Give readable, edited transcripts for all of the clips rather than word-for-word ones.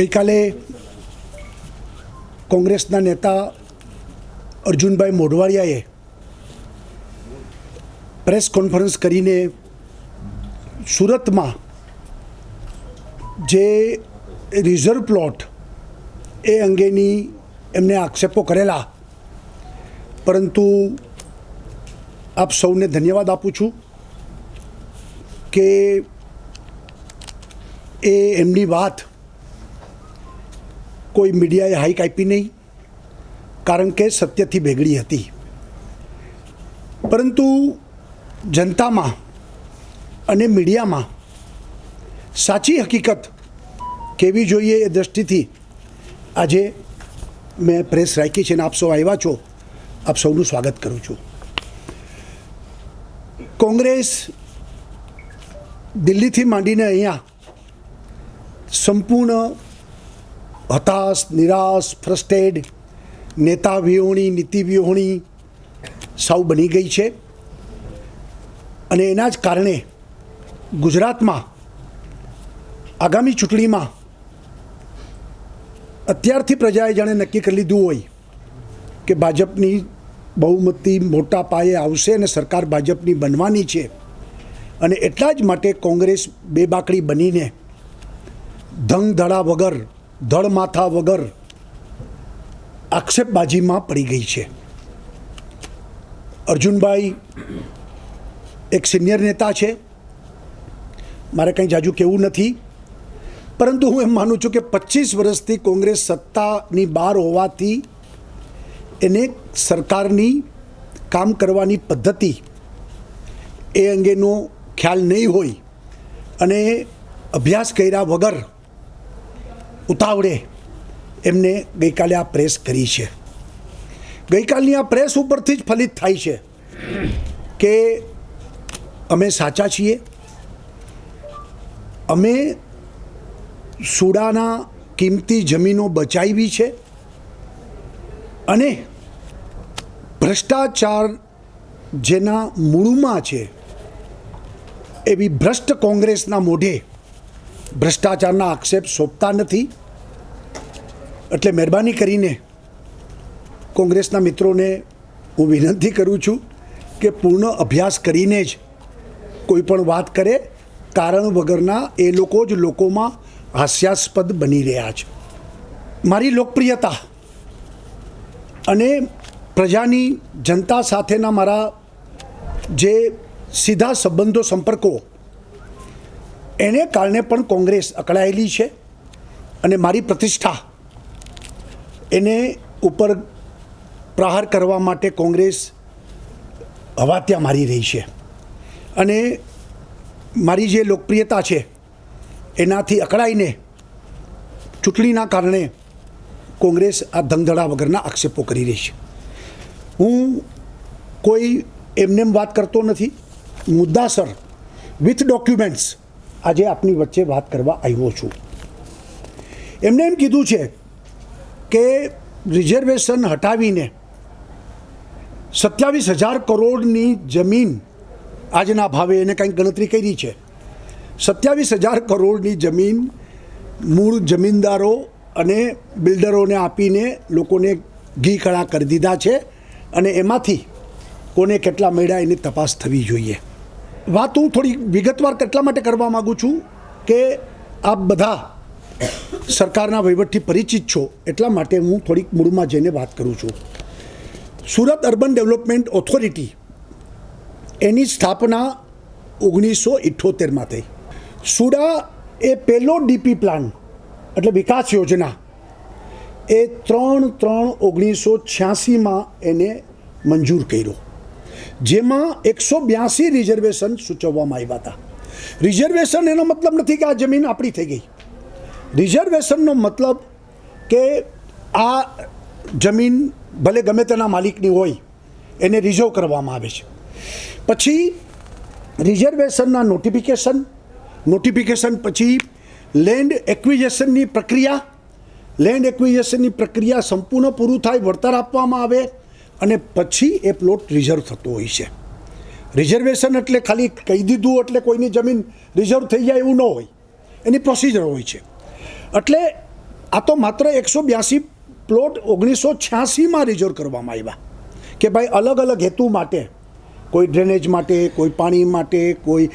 ગઈકાલે કોંગ્રેસના નેતા અર્જુનભાઈ મોઢવાડિયાએ પ્રેસ કોન્ફરન્સ કરીને સુરતમાં જે રિઝર્વ પ્લોટ એ અંગેની એમને આક્ષેપો કરેલા, પરંતુ આપ સૌને ધન્યવાદ આપું છું કે એ એમની વાત કોઈ મીડિયાએ હાઈક આપી નહીં, કારણ કે સત્યથી ભેગડી હતી. પરંતુ જનતામાં અને મીડિયામાં સાચી હકીકત કેવી જોઈએ એ દૃષ્ટિથી આજે મેં પ્રેસ રાખી છે અને આપ સૌ આવ્યા છો. આપ સૌનું સ્વાગત કરું છું. કોંગ્રેસ દિલ્હીથી માંડીને અહીંયા સંપૂર્ણ હતાશ, નિરાશ, ફ્રસ્ટ્રેટેડ, નેતા વિહોણી, નીતિ વિહોણી સાવ બની ગઈ છે. અને એના જ કારણે ગુજરાતમાં આગામી ચૂંટણીમાં અત્યારથી પ્રજાએ જાણે નક્કી કરી લીધું હોય કે ભાજપની બહુમતી મોટા પાયે આવશે અને સરકાર ભાજપની બનવાની છે. અને એટલા જ માટે કોંગ્રેસ બેબાકડી બનીને ધંધડા વગર, ધડ માથા વગર આક્ષેપબાજીમાં પડી ગઈ છે. અર્જુનભાઈ એક સિનિયર નેતા છે, મારે કંઈ જાજુ કહેવું નથી, પરંતુ હું એમ માનું છું કે 25 વર્ષથી કોંગ્રેસ સત્તાની બહાર હોવાથી એને સરકારની કામ કરવાની પદ્ધતિ એ અંગેનો ખ્યાલ નહીં હોય અને અભ્યાસ કર્યા વગર ઉતાવળે એમને ગઈકાલે આ પ્રેસ કરી છે. ગઈકાલની આ પ્રેસ ઉપરથી જ ફલિત થાય છે કે અમે સાચા છીએ, અમે સુડાના કિંમતી જમીનો બચાવી છે અને ભ્રષ્ટાચાર જેના મૂળમાં છે એવી ભ્રષ્ટ કોંગ્રેસના મોઢે ભ્રષ્ટાચારના આક્ષેપ સોંપતા નથી. એટલે મહેરબાની કરીને કોંગ્રેસના મિત્રોને હું વિનંતી કરું છું કે પૂર્ણ અભ્યાસ કરીને જ કોઈ પણ વાત કરે. કારણ વગરના એ લોકો જ લોકોમાં હાસ્યાસ્પદ બની રહ્યા છે. મારી લોકપ્રિયતા અને પ્રજાની, જનતા સાથેના મારા જે સીધા સંબંધો, સંપર્કો, એને કારણે પણ કોંગ્રેસ અકળાયેલી છે અને મારી પ્રતિષ્ઠા એને ઉપર પ્રહાર કરવા માટે કોંગ્રેસ હવાત્યા મારી રહી છે. અને મારી જે લોકપ્રિયતા છે એનાથી અકળાઈને ચૂંટણીના કારણે કોંગ્રેસ આ ધંધડા વગરના આક્ષેપો કરી રહી છે. હું કોઈ એમનેમ વાત કરતો નથી, મુદ્દાસર વિથ ડોક્યુમેન્ટ્સ આજે આપની વચ્ચે વાત કરવા આવ્યો છું. એમને એમ કીધું છે કે રિઝર્વેશન હટાવીને 27,000 કરોડની જમીન આજના ભાવે એને કંઈક ગણતરી કરી છે. 27,000 કરોડની જમીન મૂળ જમીનદારો અને બિલ્ડરોને આપીને લોકોને ઘી કળા કરી દીધા છે અને એમાંથી કોને કેટલા મળ્યા એની તપાસ થવી જોઈએ. વાત હું થોડી વિગતવાર એટલા માટે કરવા માગું છું કે આપ બધા સરકારના વહીવટથી પરિચિત છો, એટલા માટે હું થોડીક મૂળમાં જઈને વાત કરું છું. સુરત અર્બન ડેવલપમેન્ટ ઓથોરિટી એની સ્થાપના 1978માં થઈ. સુડા એ પહેલો ડીપી પ્લાન એટલે વિકાસ યોજના એ 3/3/1986માં એને મંજૂર કર્યો, જેમાં 182 રિઝર્વેશન સૂચવવામાં આવ્યા હતા. રિઝર્વેશન એનો મતલબ નથી કે આ જમીન આપણી થઈ ગઈ. રિઝર્વેશનનો મતલબ કે આ જમીન ભલે ગમે તેના માલિકની હોય એને રિઝર્વ કરવામાં આવે છે. પછી રિઝર્વેશનના નોટિફિકેશન પછી લેન્ડ એક્વિઝિશનની પ્રક્રિયા સંપૂર્ણ પૂરું થાય, વળતર આપવામાં આવે અને પછી એ પ્લોટ રિઝર્વ થતો હોય છે. રિઝર્વેશન એટલે ખાલી કહી દીધું એટલે કોઈની જમીન રિઝર્વ થઈ જાય એવું ન હોય, એની પ્રોસિજર હોય છે. એટલે આ તો માત્ર 182 પ્લોટ 1986માં રિઝર્વ કરવામાં આવ્યા કે ભાઈ અલગ અલગ હેતુ માટે, કોઈ ડ્રેનેજ માટે, કોઈ પાણી માટે, કોઈ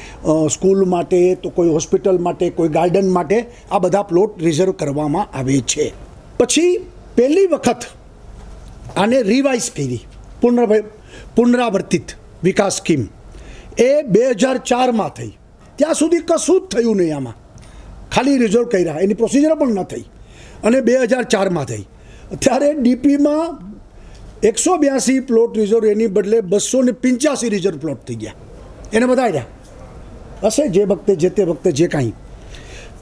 સ્કૂલ માટે, તો કોઈ હોસ્પિટલ માટે, કોઈ ગાર્ડન માટે આ બધા પ્લોટ રિઝર્વ કરવામાં આવે છે. પછી પહેલી વખત આને રિવાઇઝ કરી, પુનરાવર્તિત વિકાસ સ્કીમ એ 2004માં થઈ. ત્યાં સુધી કશું જ થયું નહીં, આમાં ખાલી રિઝર્વ કર્યા, એની પ્રોસિજર પણ ન થઈ, અને 2004માં થઈ. ત્યારે ડીપીમાં 182 પ્લોટ રિઝર્વ એની બદલે 285 રિઝર્વ પ્લોટ થઈ ગયા. એને વધાર્યા હશે જે તે વખતે જે કાંઈ.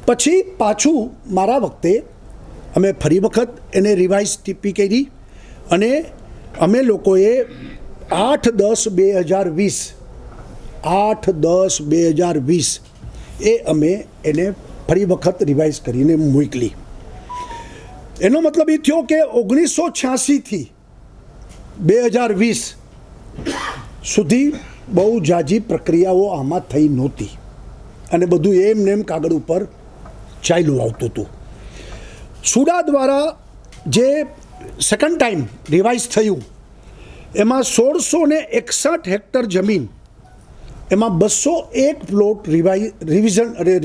પછી પાછું મારા વખતે અમે ફરી વખત એને રિવાઇઝ ટીપી કરી, અને અમે લોકોએ 8/10/2020 એ અમે એને ફરી વખત રિવાઇઝ કરીને મોકલી. એનો મતલબ એ થયો કે 1986થી 2020 સુધી બહુ જાજી પ્રક્રિયાઓ આમાં થઈ નહોતી, અને બધું એમને એમ કાગળ ઉપર ચાલ્યું આવતું હતું. સુડા દ્વારા જે સેકન્ડ ટાઈમ રિવાઇઝ થયું એમાં 1661 હેક્ટર જમીન, એમાં 201 પ્લોટ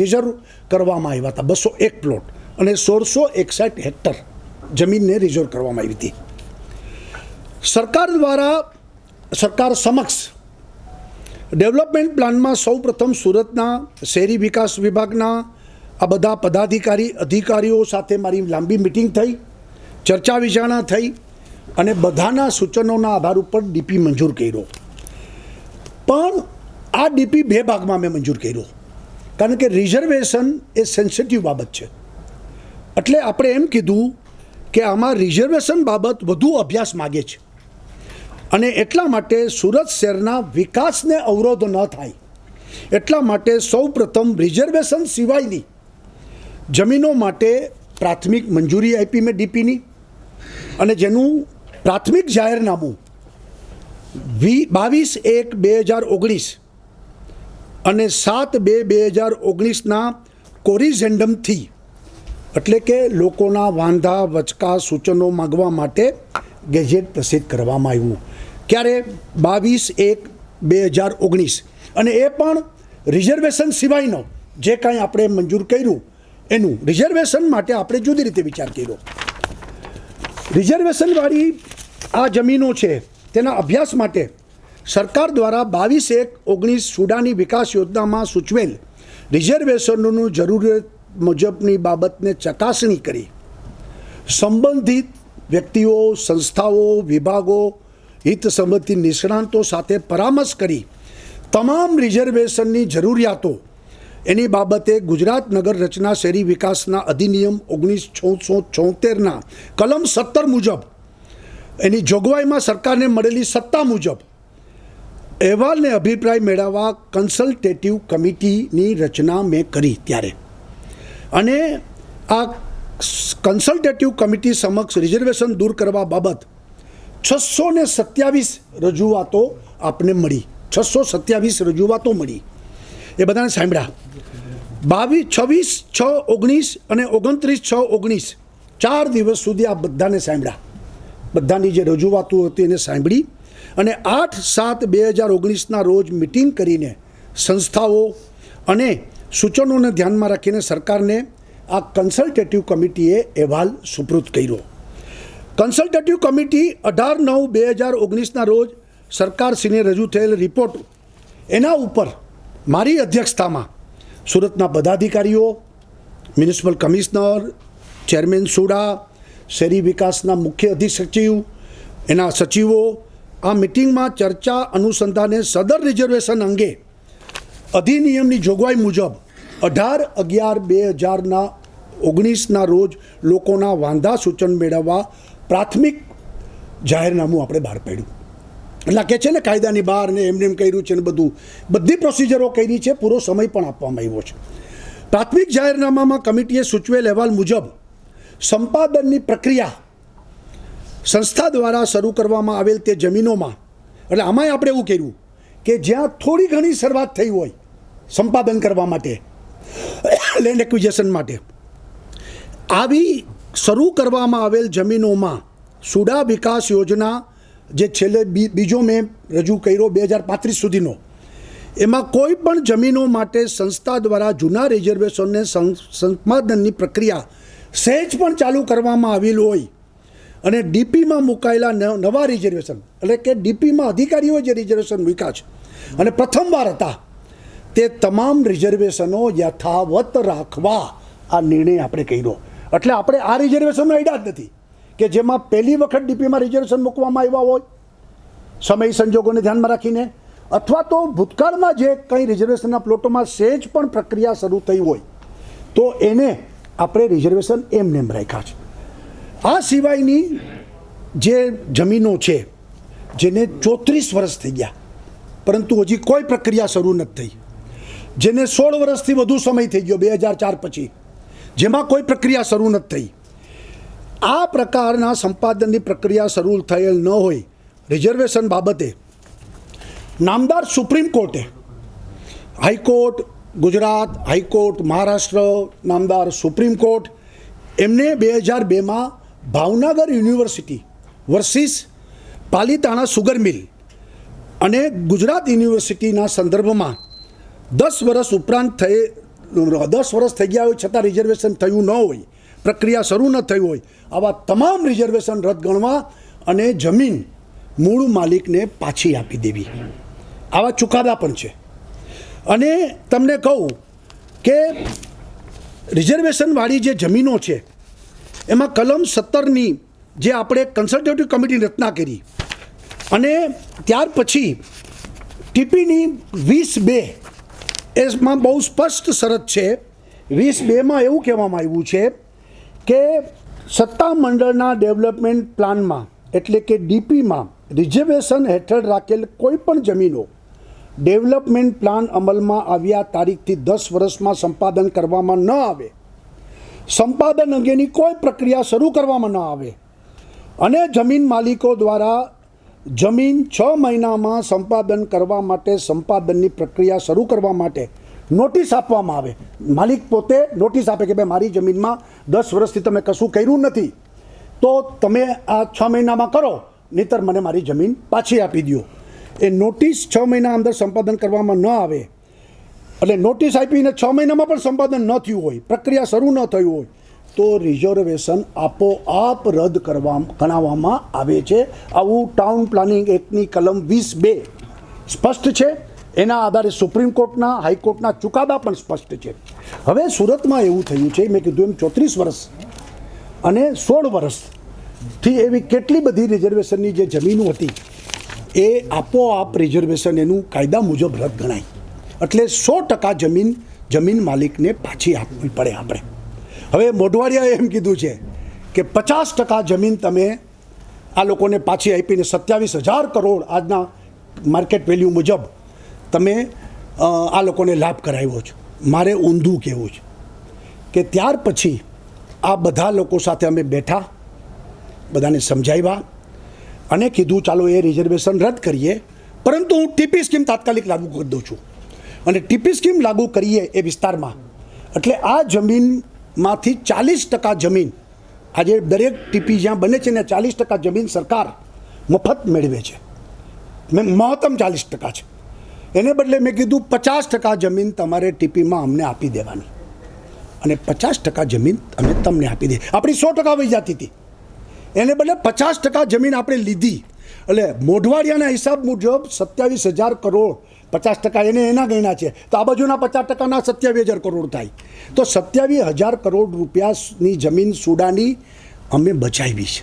રિઝર્વ કરવામાં આવ્યા હતા. 201 પ્લોટ અને 1661 હેક્ટર જમીનને રિઝર્વ કરવામાં આવી હતી. સરકાર સમક્ષ ડેવલપમેન્ટ પ્લાનમાં સૌ પ્રથમ સુરતના શહેરી વિકાસ વિભાગના આ બધા અધિકારીઓ સાથે મારી લાંબી મિટિંગ થઈ, ચર્ચા વિચારણા થઈ, અને બધાના સૂચનોના આધાર ઉપર ડીપી મંજૂર કર્યો. પણ આ ડીપી 2 ભાગમાં મેં મંજૂર કર્યો, કારણ કે રિઝર્વેશન એ સેન્સિટિવ બાબત છે. એટલે આપણે એમ કીધું કે આમાં રિઝર્વેશન બાબત વધુ અભ્યાસ માગે છે, અને એટલા માટે સુરત શહેરના વિકાસને અવરોધ ન થાય એટલા માટે સૌ પ્રથમ રિઝર્વેશન સિવાયની જમીનો માટે પ્રાથમિક મંજૂરી આપી મેં ડીપીની, અને જેનું પ્રાથમિક જાહેરનામું 22/1/2019 અને 7/2/2019ના કોરિઝેન્ડમથી, એટલે કે લોકોના વાંધા વચકા સૂચનો માગવા માટે ગેજેટ પ્રસિદ્ધ કરવામાં આવ્યું. ક્યારે? 22/1/2019, અને એ પણ રિઝર્વેશન સિવાયનો જે કાંઈ આપણે મંજૂર કર્યું એનું રિઝર્વેશન માટે આપણે જુદી રીતે વિચાર કર્યો. રિઝર્વેશનવાળી આ જમીનો છે તેના અભ્યાસ માટે સરકાર દ્વારા 22/1/19 સુડાની વિકાસ યોજનામાં સૂચવેલ રિઝર્વેશનોનું જરૂરિયાત મુજબની બાબતને ચકાસણી કરી સંબંધિત વ્યક્તિઓ, સંસ્થાઓ, વિભાગો, હિત સંબંધિત નિષ્ણાંતો સાથે પરામર્શ કરી તમામ રિઝર્વેશનની જરૂરિયાતો એની બાબતે ગુજરાત નગર રચના શહેરી વિકાસના અધિનિયમ 1976ના કલમ 17 મુજબ એની જોગવાઈમાં સરકારને મળેલી સત્તા મુજબ અહેવાલને અભિપ્રાય મેળવવા કન્સલ્ટેટિવ કમિટીની રચના મેં કરી ત્યારે. અને આ કન્સલ્ટેટિવ કમિટી સમક્ષ રિઝર્વેશન દૂર કરવા બાબત 627 રજૂઆતો આપને મળી. 627 રજૂઆતો મળી, એ બધાને સાંભળ્યા. 26/6/19 અને 29/6/19 4 દિવસ સુધી આ બધાને સાંભળ્યા. બધાની જે રજૂઆતો હતી એને સાંભળી, અને 8/7/2019ના રોજ મિટિંગ કરીને સંસ્થાઓ અને સૂચનોને ધ્યાનમાં રાખીને સરકારને આ કન્સલ્ટેટિવ કમિટીએ અહેવાલ સુપૃત કર્યો. કન્સલ્ટેટિવ કમિટી 18/9/2019ના રોજ સરકારશ્રીને રજૂ થયેલ રિપોર્ટ એના ઉપર મારી અધ્યક્ષતામાં સુરતના પદાધિકારીઓ, મ્યુનિસિપલ કમિશનર, ચેરમેન સુડા, શહેરી વિકાસના મુખ્ય અધિસચિવ, એના સચિવો આ મિટિંગમાં ચર્ચા અનુસંધાને સદર રિઝર્વેશન અંગે અધિનિયમની જોગવાઈ મુજબ 18/11/2019ના રોજ લોકોના વાંધા સૂચન મેળવવા પ્રાથમિક જાહેરનામું આપણે બહાર પાડ્યું. એટલે કે છે ને કાયદાની બહાર ને એમને એમ કર્યું છે ને બધી પ્રોસિજરો કરી છે, પૂરો સમય પણ આપવામાં આવ્યો છે. પ્રાથમિક જાહેરનામામાં કમિટીએ સૂચવેલ અહેવાલ મુજબ સંપાદનની પ્રક્રિયા સંસ્થા દ્વારા શરૂ કરવામાં આવેલ તે જમીનોમાં, એટલે આમાંય આપણે એવું કર્યું કે જ્યાં થોડી ઘણી શરૂઆત થઈ હોય સંપાદન કરવા માટે, લેન્ડ એક્વિઝિશન માટે, આવી શરૂ કરવામાં આવેલ જમીનોમાં સુડા વિકાસ યોજના જે છેલ્લે બીજો મેં રજૂ કર્યો 2035 સુધીનો, એમાં કોઈ પણ જમીનો માટે સંસ્થા દ્વારા જૂના રિઝર્વેશનને સંપાદનની પ્રક્રિયા સહેજ પણ ચાલુ કરવામાં આવેલ હોય અને ડીપીમાં મુકાયેલા નવા રિઝર્વેશન, એટલે કે ડીપીમાં અધિકારીઓ જે રિઝર્વેશન મૂક્યા છે અને પ્રથમવાર હતા, તે તમામ રિઝર્વેશનો યથાવત રાખવા આ નિર્ણય આપણે કર્યો. એટલે આપણે આ રિઝર્વેશનનો આઈડિયા જ નથી કે જેમાં પહેલી વખત ડીપીમાં રિઝર્વેશન મૂકવામાં આવ્યા હોય સમય સંજોગોને ધ્યાનમાં રાખીને, અથવા તો ભૂતકાળમાં જે કંઈ રિઝર્વેશનના પ્લોટોમાં સહેજ પણ પ્રક્રિયા શરૂ થઈ હોય તો એને આપણે રિઝર્વેશન એમને એમ રાખ્યા છે. આ સિવાયની જે જમીનો છે જેને 34 વર્ષ થઈ ગયા પરંતુ હજી કોઈ પ્રક્રિયા શરૂ નથી થઈ, જેને 16 વર્ષથી વધુ સમય થઈ ગયો 2004 પછી, જેમાં કોઈ પ્રક્રિયા શરૂ નથી થઈ, આ પ્રકારના સંપાદનની પ્રક્રિયા શરૂ થયેલ ન હોય રિઝર્વેશન બાબતે નામદાર સુપ્રીમ કોર્ટે, હાઈકોર્ટ ગુજરાત, હાઈકોર્ટ મહારાષ્ટ્ર, નામદાર સુપ્રીમ કોર્ટ, એમને 2002માં Bhavnagar university versus Palitana sugar mill અને ગુજરાત યુનિવર્સિટીના સંદર્ભમાં 10 વર્ષ ઉપરાંત 10 વર્ષ થઈ ગયા હોય છતાં રિઝર્વેશન થયું ન હોય, પ્રક્રિયા શરૂ ન થઈ હોય, આવા તમામ રિઝર્વેશન રદ ગણવા અને જમીન મૂળ માલિકને પાછી આપી દેવી, આવા ચુકાદા પણ છે. અને તમને કહું કે રિઝર્વેશનવાળી જે જમીનો છે એમાં કલમ 17ની જે આપણે કન્સલ્ટેટિવ કમિટીની રચના કરી અને ત્યાર પછી ટીપીની 20(2) એમાં બહુ સ્પષ્ટ શરત છે. 20(2) એવું કહેવામાં આવ્યું છે કે સત્તામંડળના ડેવલપમેન્ટ પ્લાનમાં એટલે કે ડીપીમાં રિઝર્વેશન હેઠળ રાખેલ કોઈ પણ જમીનો ડેવલપમેન્ટ પ્લાન અમલમાં આવ્યા તારીખથી 10 વર્ષમાં સંપાદન કરવામાં ન આવે, સંપાદન અંગેની કોઈ પ્રક્રિયા શરૂ કરવામાં ન આવે અને જમીન માલિકો દ્વારા જમીન 6 મહિનામાં સંપાદન કરવા માટે સંપાદનની પ્રક્રિયા શરૂ કરવા માટે નોટિસ આપવામાં આવે. માલિક પોતે નોટિસ આપે કે ભાઈ મારી જમીનમાં 10 વર્ષથી તમે કશું કર્યું નથી તો તમે આ 6 મહિનામાં કરો, નહીંતર મને મારી જમીન પાછી આપી દો. એ નોટિસ 6 મહિના અંદર સંપાદન કરવામાં ન આવે એટલે નોટિસ આપીને 6 મહિનામાં પણ સંપાદન ન થયું હોય, પ્રક્રિયા શરૂ ન થયું હોય તો રિઝર્વેશન આપોઆપ રદ ગણવામાં આવે છે. આવું ટાઉન પ્લાનિંગ એક્ટની કલમ 20(2) સ્પષ્ટ છે. એના આધારે સુપ્રીમ કોર્ટના, હાઈકોર્ટના ચુકાદા પણ સ્પષ્ટ છે. હવે સુરતમાં એવું થયું છે, મેં કીધું એમ 34 વર્ષ અને 16 વર્ષથી એવી કેટલી બધી રિઝર્વેશનની જે જમીનો હતી એ આપોઆપ રિઝર્વેશન એનું કાયદા મુજબ રદ ગણાય. એટલે 100% જમીન માલિકને પાછી આપવી પડે આપણે. હવે મોઢવાડિયાએ એમ કીધું છે કે 50% જમીન તમે આ લોકોને પાછી આપીને 27,000 કરોડ આજના માર્કેટ વેલ્યુ મુજબ તમે આ લોકોને લાભ કરાવ્યો છો. મારે ઊંધું કહેવું છે કે ત્યાર પછી આ બધા લોકો સાથે અમે બેઠા, બધાને સમજાવ્યા અને કીધું ચાલો એ રિઝર્વેશન રદ કરીએ, પરંતુ હું ટીપી સ્કીમ તાત્કાલિક લાગુ કરી દઉં છું. અને ટીપી સ્કીમ લાગુ કરીએ એ વિસ્તારમાં એટલે આ જમીનમાંથી 40% જમીન, આજે દરેક ટીપી જ્યાં બને છે ને 40% જમીન સરકાર મફત મેળવે છે, મહત્તમ 40% છે. એને બદલે મેં કીધું 50% જમીન તમારે ટીપીમાં અમને આપી દેવાની અને 50% જમીન અમે તમને આપી દે. આપણી 100% વહી જતી હતી, એને બદલે 50% જમીન આપણે લીધી. એટલે મોઢવાડિયાના હિસાબ મુજબ 27,000 કરોડ 50% એને એના ગણ્યા છે તો આ બાજુના 50%ના 27,000 કરોડ થાય. તો 27,000 કરોડ રૂપિયાની જમીન સુડાની અમે બચાવી છે.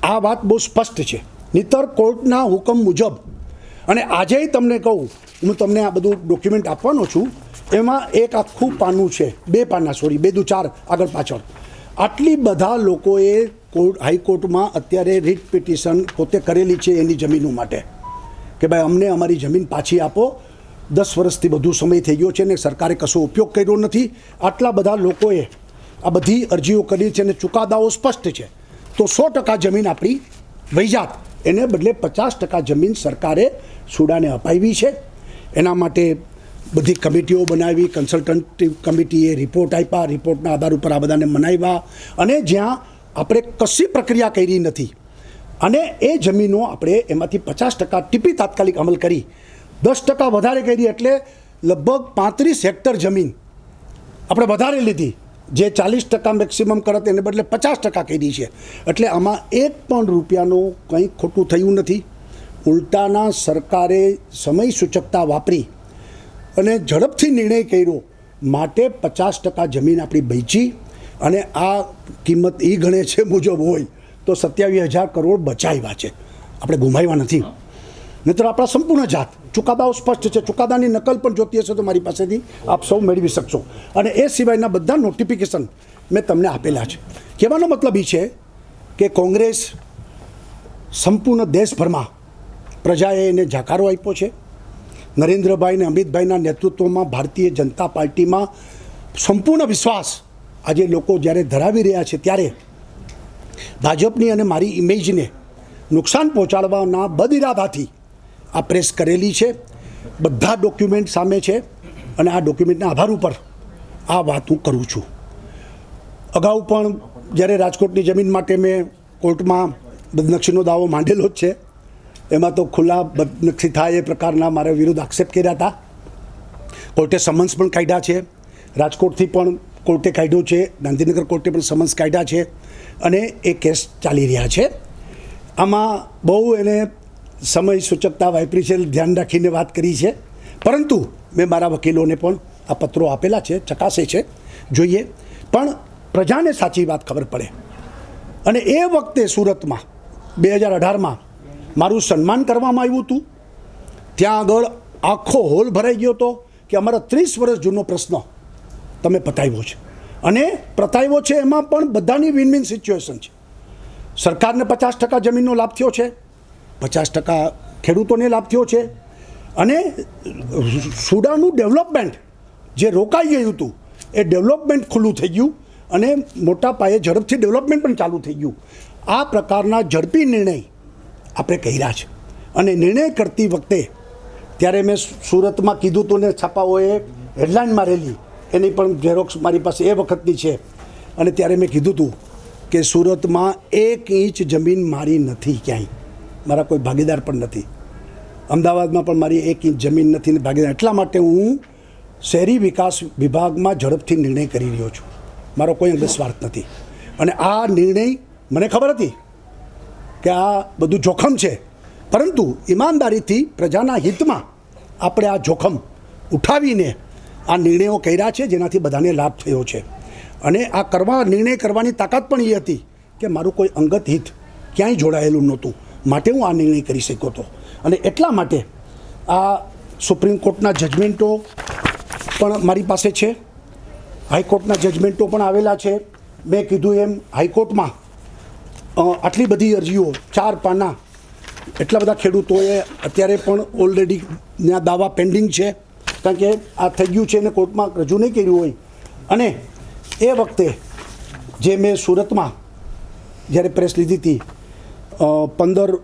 આ વાત બહુ સ્પષ્ટ છે. નહીંતર કોર્ટના હુકમ મુજબ, અને આજે તમને કહું, હું તમને આ બધું ડોક્યુમેન્ટ આપવાનો છું, એમાં એક આખું પાનું છે, 2 પાના, સોરી 2 દુ 4 આગળ પાછળ. આટલી બધા લોકોએ હાઈકોર્ટમાં અત્યારે રીટ પિટિશન પોતે કરેલી છે એની જમીનો માટે કે ભાઈ અમને અમારી જમીન પાછી આપો, 10 વર્ષથી વધુ સમય થઈ ગયો છે ને સરકારે કશો ઉપયોગ કર્યો નથી. આટલા બધા લોકોએ આ બધી અરજીઓ કરી છે અને ચુકાદાઓ સ્પષ્ટ છે. તો 100% જમીન આપણી વહી જાત, એને બદલે 50% જમીન સરકારે સુડાને અપાવી છે. એના માટે બધી કમિટીઓ બનાવી, કન્સલ્ટન્ટિવ કમિટીએ રિપોર્ટ આપ્યા, રિપોર્ટના આધાર ઉપર આ બધાને મનાવ્યા, અને જ્યાં આપણે કશી પ્રક્રિયા કરી નથી અને એ જમીનો આપણે એમાંથી 50% ટીપી તાત્કાલિક અમલ કરી, 10% વધારે કરી, એટલે લગભગ 35 હેક્ટર જમીન આપણે વધારે લીધી, જે 40% મેક્સિમમ કરત એને બદલે 50% કરી છે. એટલે આમાં એક પણ રૂપિયાનું કંઈ ખોટું થયું નથી. ઉલટાના સરકારે સમય સૂચકતા વાપરી અને ઝડપથી નિર્ણય કર્યો, માટે 50% જમીન આપણી બચી, અને આ કિંમત એ ગણે છે મુજબ હોય તો 27,000 કરોડ બચાવ્યા છે, આપણે ગુમાવ્યા નથી. મિત્રો આપણા સંપૂર્ણ જાત ચુકાદાઓ સ્પષ્ટ છે. ચુકાદાની નકલ પણ જોતી હશે તો મારી પાસેથી આપ સૌ મેળવી શકશો, અને એ સિવાયના બધા નોટિફિકેશન મેં તમને આપેલા છે. કહેવાનો મતલબ એ છે કે કોંગ્રેસ સંપૂર્ણ દેશભરમાં પ્રજાએ એને જાકારો આપ્યો છે. નરેન્દ્રભાઈ અને અમિતભાઈના નેતૃત્વમાં ભારતીય જનતા પાર્ટીમાં સંપૂર્ણ વિશ્વાસ આજે લોકો જ્યારે ધરાવી રહ્યા છે, ત્યારે ભાજપની અને મારી ઇમેજને નુકસાન પહોંચાડવાના બદઇરાદાથી આ પ્રેસ કરેલી છે. બધા ડોક્યુમેન્ટ સામે છે, અને આ ડોક્યુમેન્ટના આધાર ઉપર આ વાત હું કરું છું. અગાઉ પણ જ્યારે રાજકોટની જમીન માટે મેં કોર્ટમાં બદનક્ષીનો દાવો માંડેલો જ છે, એમાં તો ખુલ્લા બદનક્ષી થાય એ પ્રકારના મારા વિરુદ્ધ આક્ષેપ કર્યા હતા. કોર્ટે સમન્સ પણ કાઢ્યા છે, રાજકોટથી પણ કોર્ટે કાઢ્યો છે, ગાંધીનગર કોર્ટે પણ સમન્સ કાઢ્યા છે, અને એ કેસ ચાલી રહ્યા છે. આમાં બહુ એને સમય સૂચકતા વાપરી છે, ધ્યાન રાખીને વાત કરી છે, પરંતુ મેં મારા વકીલોને પણ આ પત્રો આપેલા છે, ચકાસે છે, જોઈએ, પણ પ્રજાને સાચી વાત ખબર પડે. અને એ વખતે સુરતમાં 2018માં મારું સન્માન કરવામાં આવ્યું હતું. ત્યાં આગળ આખો હોલ ભરાઈ ગયો હતો કે અમારા 30 વર્ષ જૂનો પ્રશ્ન તમે પતાવ્યો છે, અને પતાવ્યો છે એમાં પણ બધાની વિન વિન સિચ્યુએશન છે. સરકારને 50% જમીનનો લાભ થયો છે, 50% ખેડૂતોને લાભ થયો છે, અને સુડાનું ડેવલપમેન્ટ જે રોકાઈ ગયું હતું એ ડેવલપમેન્ટ ખુલ્લું થઈ ગયું, અને મોટા પાયે ઝડપથી ડેવલપમેન્ટ પણ ચાલુ થઈ ગયું. આ પ્રકારના ઝડપી નિર્ણય આપણે કર્યા છે. અને નિર્ણય કરતી વખતે ત્યારે મેં સુરતમાં કીધું હતું, ને છાપાઓએ હેડલાઇન મારેલી, એની પણ ઝેરોક્સ મારી પાસે એ વખતની છે. અને ત્યારે મેં કીધું હતું કે સુરતમાં 1 ઇંચ જમીન મારી નથી, ક્યાંય મારા કોઈ ભાગીદાર પણ નથી. અમદાવાદમાં પણ મારી 1 ઇંચ જમીન નથી ને ભાગીદાર. એટલા માટે હું શહેરી વિકાસ વિભાગમાં ઝડપથી નિર્ણય કરી રહ્યો છું. મારો કોઈ અંગે સ્વાર્થ નથી. અને આ નિર્ણય મને ખબર હતી કે આ બધું જોખમ છે, પરંતુ ઈમાનદારીથી પ્રજાના હિતમાં આપણે આ જોખમ ઉઠાવીને આ નિર્ણયો કર્યા છે, જેનાથી બધાને લાભ થયો છે. અને આ નિર્ણય કરવાની તાકાત પણ એ હતી કે મારું કોઈ અંગત હિત ક્યાંય જોડાયેલું નહોતું, માટે હું આ નિર્ણય કરી શક્યો હતો. અને એટલા માટે આ સુપ્રીમ કોર્ટના જજમેન્ટો પણ મારી પાસે છે, હાઈકોર્ટના જજમેન્ટો પણ આવેલા છે. મેં કીધું એમ હાઈકોર્ટમાં આટલી બધી અરજીઓ 4 પાના, એટલા બધા ખેડૂતોએ અત્યારે પણ ઓલરેડી ત્યાં દાવા પેન્ડિંગ છે, કારણ કે આ થઈ ગયું છે અને કોર્ટમાં રજૂ નહીં કર્યું હોય. અને એ વખતે જે મેં સુરતમાં જ્યારે પ્રેસ લીધી હતી 15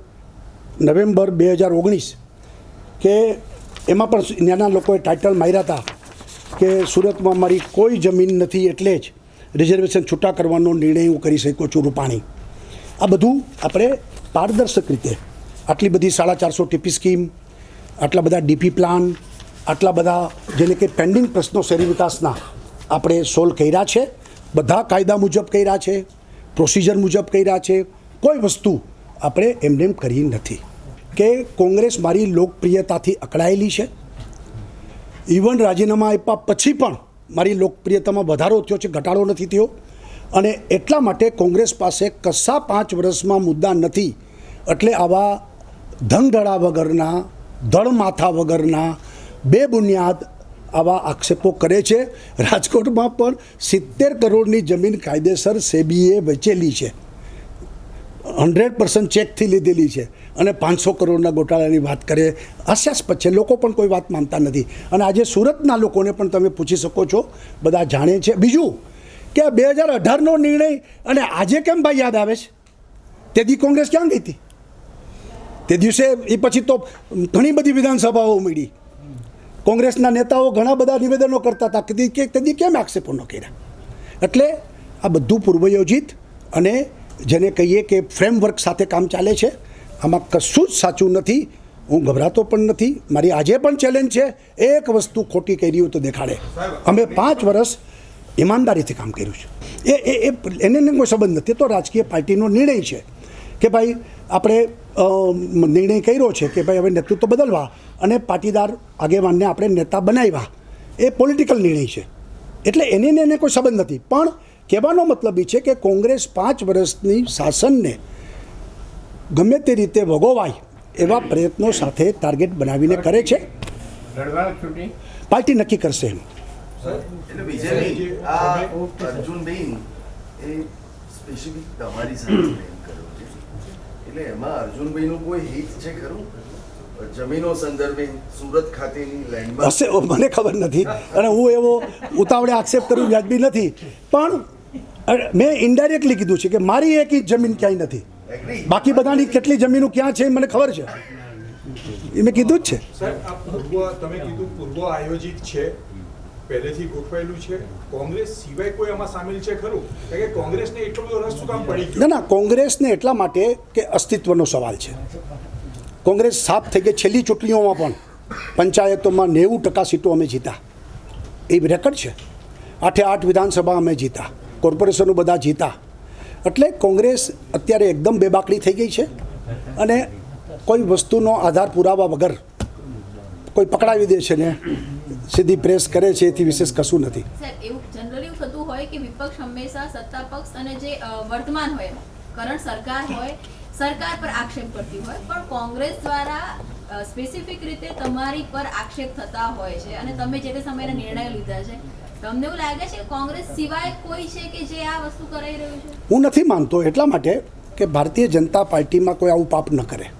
નવેમ્બર 2019, કે એમાં પણ ત્યાંના લોકોએ ટાઇટલ માર્યા હતા કે સુરતમાં મારી કોઈ જમીન નથી, એટલે જ રિઝર્વેશન છૂટા કરવાનો નિર્ણય હું કરી શક્યો છું, રૂપાણી. આ બધું આપણે પારદર્શક રીતે આટલી બધી 450 ટીપી સ્કીમ, આટલા બધા ડીપી પ્લાન, આટલા બધા જેને કે પેન્ડિંગ પ્રશ્નો શહેરી વિકાસના આપણે સોલ્વ કર્યા છે. બધા કાયદા મુજબ કર્યા છે, પ્રોસિજર મુજબ કર્યા છે. કોઈ વસ્તુ આપણે એમને એમ કરી નથી. કે કોંગ્રેસ મારી લોકપ્રિયતાથી અકળાયેલી છે. ઇવન રાજીનામા આપ્યા પછી પણ મારી લોકપ્રિયતામાં વધારો થયો છે, ઘટાડો નથી થયો. અને એટલા માટે કોંગ્રેસ પાસે કશા 5 વર્ષમાં મુદ્દા નથી. એટલે આવા ધંધડા વગરના, ધડમાથા વગરના, બેબુનિયાદ આવા આક્ષેપો કરે છે. રાજકોટમાં પણ 70 કરોડની જમીન કાયદેસર સેબીએ વેચેલી છે, 100% ચેકથી લીધેલી છે, અને 500 કરોડના ગોટાળાની વાત કરે. હાસ્યાસ્પદ છે, લોકો પણ કોઈ વાત માનતા નથી. અને આજે સુરતના લોકોને પણ તમે પૂછી શકો છો, બધા જાણે છે. બીજું કે 2018નો નિર્ણય અને આજે કેમ ભાઈ યાદ આવે છે? તે દી કોંગ્રેસ ક્યાં ગઈ હતી? તે દિવસે એ પછી તો ઘણી બધી વિધાનસભાઓ મળી, કોંગ્રેસના નેતાઓ ઘણા બધા નિવેદનો કરતા હતા કે તેથી કેમ આક્ષેપો ન કર્યા. એટલે આ બધું પૂર્વયોજિત અને જેને કહીએ કે ફ્રેમવર્ક સાથે કામ ચાલે છે. આમાં કશું જ સાચું નથી. હું ગભરાતો પણ નથી. મારી આજે પણ ચેલેન્જ છે, એક વસ્તુ ખોટી કરી હોય તો દેખાડે. અમે 5 વર્ષ ઈમાનદારીથી કામ કર્યું છે. એને કોઈ સંબંધ નથી. તો રાજકીય પાર્ટીનો નિર્ણય છે કે ભાઈ આપણે નિર્ણય કર્યો છે કે ભાઈ હવે નેતૃત્વ બદલવા અને પાટીદાર આગેવાનને આપણે નેતા બનાવ્યા. એ પોલિટિકલ નિર્ણય છે. એટલે એને કોઈ સંબંધ નથી. પણ કહેવાનો મતલબ એ છે કે કોંગ્રેસ 5 વર્ષની શાસનને ગમે તે રીતે વગોવાય એવા પ્રયત્નો સાથે ટાર્ગેટ બનાવીને કરે છે. પાર્ટી નક્કી કરશે એમ. એટલે બીજેપી આ અર્જુનબેન એ સ્પેસિફિક તમારી સાથે પ્રેમ કર્યો છે, એટલે એમાં અર્જુનભાઈનું કોઈ હિત છે ખરું? જમીનો સંદર્ભે સુરત ખાતેની લેન્ડમાર્ક હશે, મને ખબર નથી અને હું એવો ઉતાવળે આક્ષેપ કરવું વ્યાજબી નથી. પણ મેં ઇનડાયરેક્ટલી કીધું છે કે મારી એક ઇંચ જમીન ક્યાંય નથી. બાકી બધાની કેટલી જમીનો ક્યાં છે એ મને ખબર છે. એ મેં કીધું જ છે. સર, આ તમે કીધું પૂર્વ આયોજિત છે, પહેલેથી ગોઠવાયેલું છે. કોંગ્રેસ સિવાય કોઈ આમાં સામેલ છે ખરું? કે કોંગ્રેસને એટલો બધો રસ શું કામ પડી ગયો? ના, કોંગ્રેસને એટલા માટે કે અસ્તિત્વનો સવાલ છે. કોંગ્રેસ સાફ થઈ ગઈ. છેલ્લી ચૂંટણીઓમાં પણ પંચાયતોમાં 90% સીટો અમે જીતા. એ રેકર્ડ છે. 8 વિધાનસભા અમે જીતા, કોર્પોરેશનો બધા જીતા. એટલે કોંગ્રેસ અત્યારે એકદમ બેબાકડી થઈ ગઈ છે અને કોઈ વસ્તુનો આધાર પુરાવા વગર કોઈ પકડાવી દે છે ને સીધી પ્રેસ કરે છે. એથી વિશેષ કશું નથી. સાહેબ, એવું જનરલી થતું હોય કે વિપક્ષ હંમેશા સત્તા પક્ષ અને જે વર્તમાન હોય કરંટ સરકાર હોય સરકાર પર આક્ષેપ કરતી હોય, પણ કોંગ્રેસ દ્વારા સ્પેસિફિક રીતે તમારી પર આક્ષેપ થતા હોય છે અને તમે જે તે સમયના નિર્ણયો લીધા છે. તમને એવું લાગે છે કે કોંગ્રેસ સિવાય કોઈ છે કે જે આ વસ્તુ કરાઈ રહ્યું છે? હું નથી માનતો. એટલા માટે કે ભારતીય જનતા પાર્ટીમાં કોઈ આવું પાપ ન કરે.